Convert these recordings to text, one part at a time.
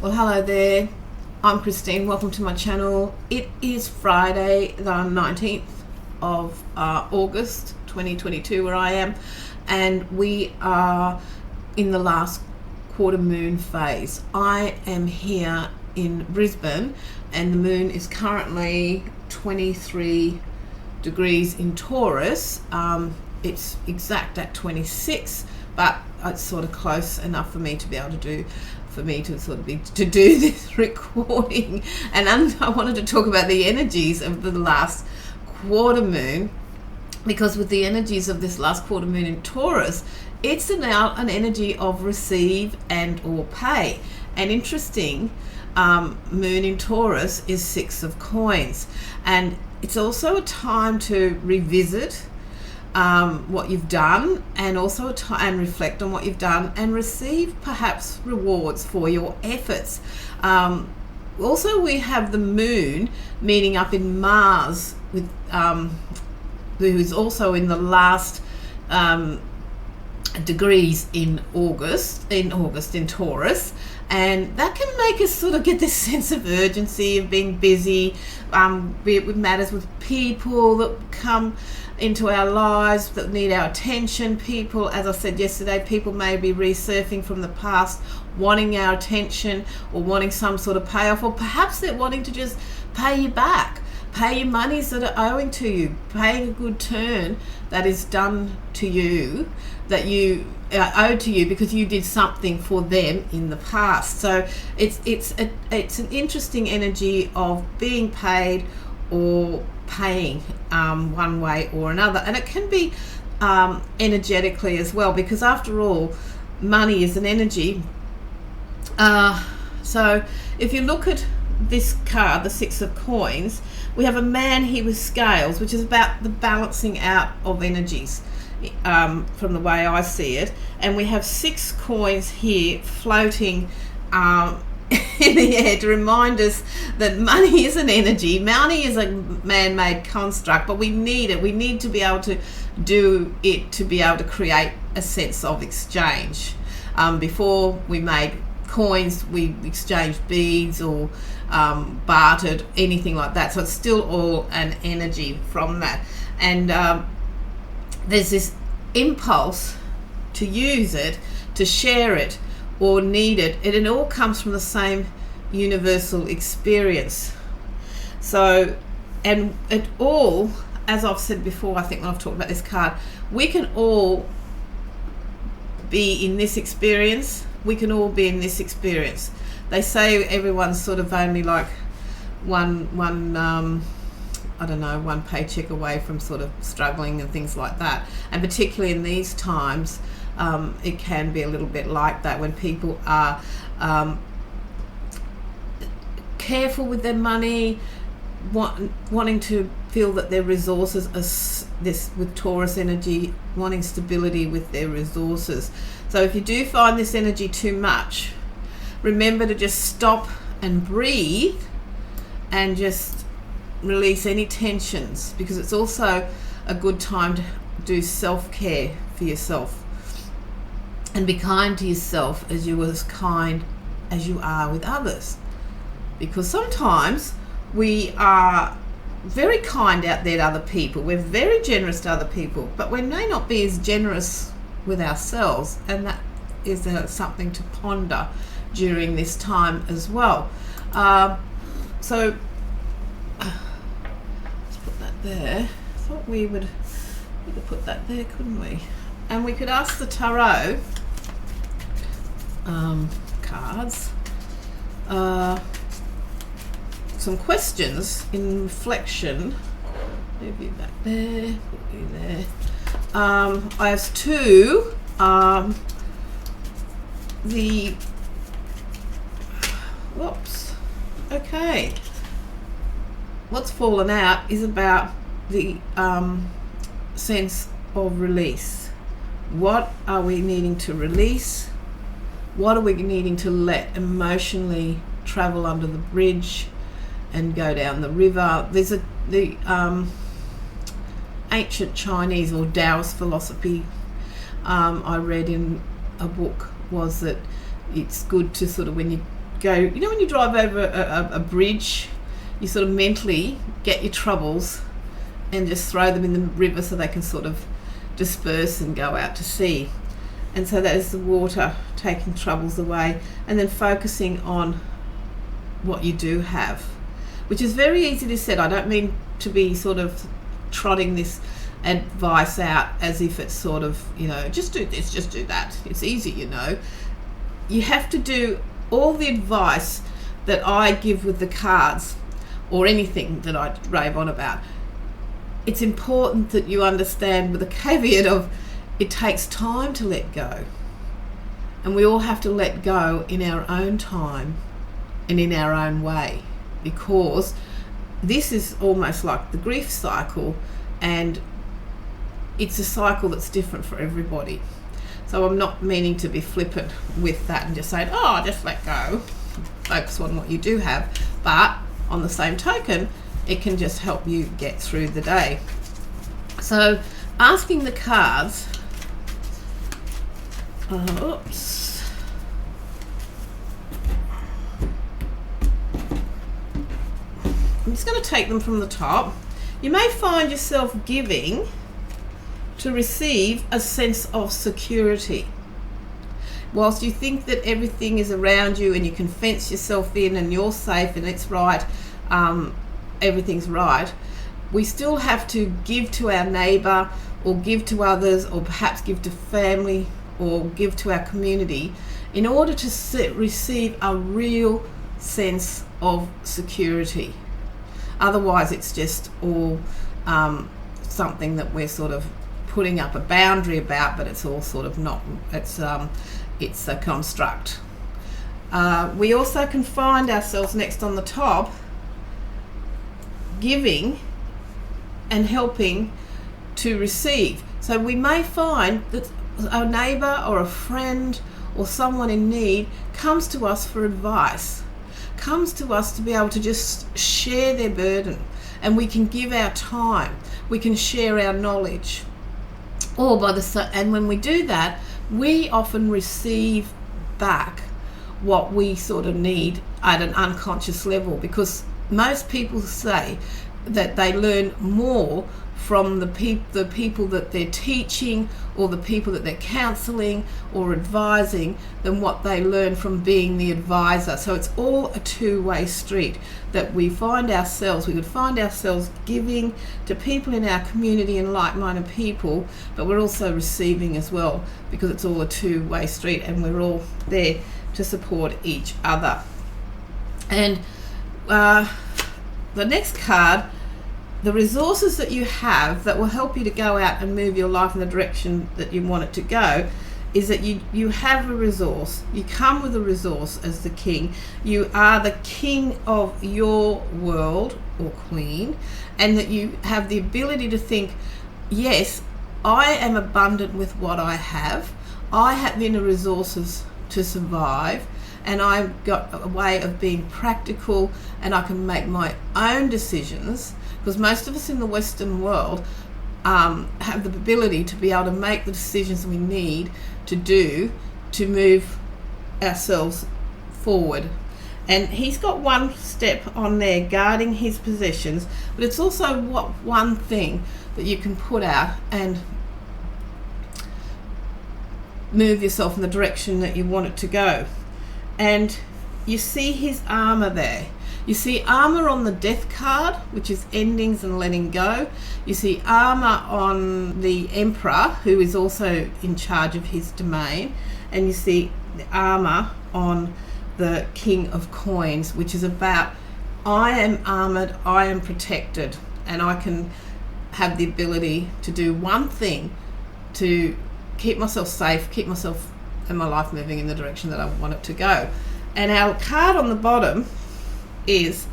Well, hello there. I'm Christine. Welcome to my channel. It is Friday, the 19th of August 2022, where I am, and we are in the last quarter moon phase. I am here in Brisbane, and the moon is currently 23 degrees in Taurus. It's exact at 26, but it's sort of close enough for me to be able to do this recording. And I wanted to talk about the energies of the last quarter moon, because with the energies of this last quarter moon in Taurus, it's now an energy of receive and or pay. And interesting, moon in Taurus is 6 of coins, and it's also a time to revisit what you've done, and also and reflect on what you've done and receive perhaps rewards for your efforts. Also, we have the moon meeting up in Mars with who is also in the last degrees in August in Taurus, and that can make us sort of get this sense of urgency of being busy, be it with matters with people that come into our lives that need our attention. People, as I said yesterday, people may be resurfing from the past, wanting our attention or wanting some sort of payoff, or perhaps they're wanting to just pay you back, pay you monies that are owing to you, paying a good turn that is done to you, that you owed to you because you did something for them in the past. So it's an interesting energy of being paid or paying one way or another, and it can be energetically as well, because after all, money is an energy. So if you look at this card, the 6 of coins, we have a man here with scales, which is about the balancing out of energies, from the way I see it. And we have 6 coins here floating in the air to remind us that money is an energy. Money is a man-made construct, but we need it. We need to be able to do it to be able to create a sense of exchange. Before we made coins, we exchanged beads or bartered, anything like that. So it's still all an energy from that. And there's this impulse to use it, to share it, or need it. It all comes from the same universal experience. So, and it all, as I've said before, I think when I've talked about this card, we can all be in this experience. We can all be in this experience. They say everyone's sort of only like one paycheck away from sort of struggling and things like that. And particularly in these times, it can be a little bit like that when people are careful with their money, wanting to feel that their resources are this, with Taurus energy, wanting stability with their resources. So if you do find this energy too much, remember to just stop and breathe and just release any tensions, because it's also a good time to do self-care for yourself. And be kind to yourself as you are as kind as you are with others. Because sometimes we are very kind out there to other people. We're very generous to other people, but we may not be as generous with ourselves. And that is something to ponder during this time as well. So let's put that there. I thought we could put that there, couldn't we? And we could ask the tarot cards some questions in reflection. Move you back there, put you there. I have 2. Okay. What's fallen out is about the sense of release. What are we needing to release? What are we needing to let emotionally travel under the bridge and go down the river? There's the ancient Chinese or Taoist philosophy I read in a book was that it's good to sort of, when you go, you know when you drive over a bridge, you sort of mentally get your troubles and just throw them in the river so they can sort of disperse and go out to sea. And so that is the water taking troubles away, and then focusing on what you do have, which is very easy to say. I don't mean to be sort of trotting this advice out as if it's sort of, you know, just do this, just do that. It's easy, you know. You have to do all the advice that I give with the cards or anything that I rave on about. It's important that you understand, with a caveat of it takes time to let go. And we all have to let go in our own time and in our own way, because this is almost like the grief cycle, and it's a cycle that's different for everybody. So I'm not meaning to be flippant with that and just saying, oh, just let go, focus on what you do have. But on the same token, it can just help you get through the day. So asking the cards, oops. I'm just going to take them from the top. You may find yourself giving to receive a sense of security. Whilst you think that everything is around you and you can fence yourself in and you're safe and it's right, everything's right, we still have to give to our neighbour, or give to others, or perhaps give to family, or give to our community, in order to receive a real sense of security. Otherwise it's just all something that we're sort of putting up a boundary about, but it's all sort of not, it's a construct. We also can find ourselves next on the top giving and helping to receive. So we may find that a neighbour or a friend or someone in need comes to us for advice, comes to us to be able to just share their burden, and we can give our time, we can share our knowledge. And when we do that, we often receive back what we sort of need at an unconscious level, because most people say that they learn more from the people that they're teaching, or the people that they're counselling or advising, than what they learn from being the advisor. So it's all a two-way street, that we could find ourselves giving to people in our community and like-minded people, but we're also receiving as well, because it's all a two-way street and we're all there to support each other. And the next card, the resources that you have that will help you to go out and move your life in the direction that you want it to go, is that you have a resource. You come with a resource as the king. You are the king of your world, or queen, and that you have the ability to think, yes, I am abundant with what I have. I have the inner resources to survive, and I've got a way of being practical, and I can make my own decisions, because most of us in the Western world have the ability to be able to make the decisions we need to do to move ourselves forward. And he's got one step on there, guarding his possessions, but it's also one thing that you can put out and move yourself in the direction that you want it to go. And you see his armor there. You see armor on the death card, which is endings and letting go. You see armor on the emperor, who is also in charge of his domain. And you see the armor on the king of coins, which is about, I am armored, I am protected, and I can have the ability to do one thing to keep myself safe, keep myself and my life moving in the direction that I want it to go. And our card on the bottom is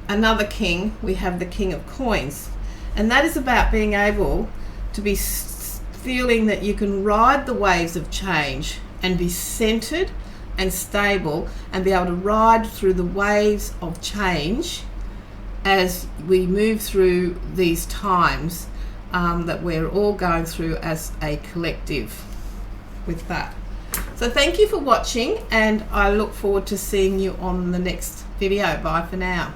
another king. We have the king of coins, and that is about being able to be feeling that you can ride the waves of change and be centered and stable, and be able to ride through the waves of change as we move through these times that we're all going through as a collective with that. So thank you for watching, and I look forward to seeing you on the next video. Bye for now.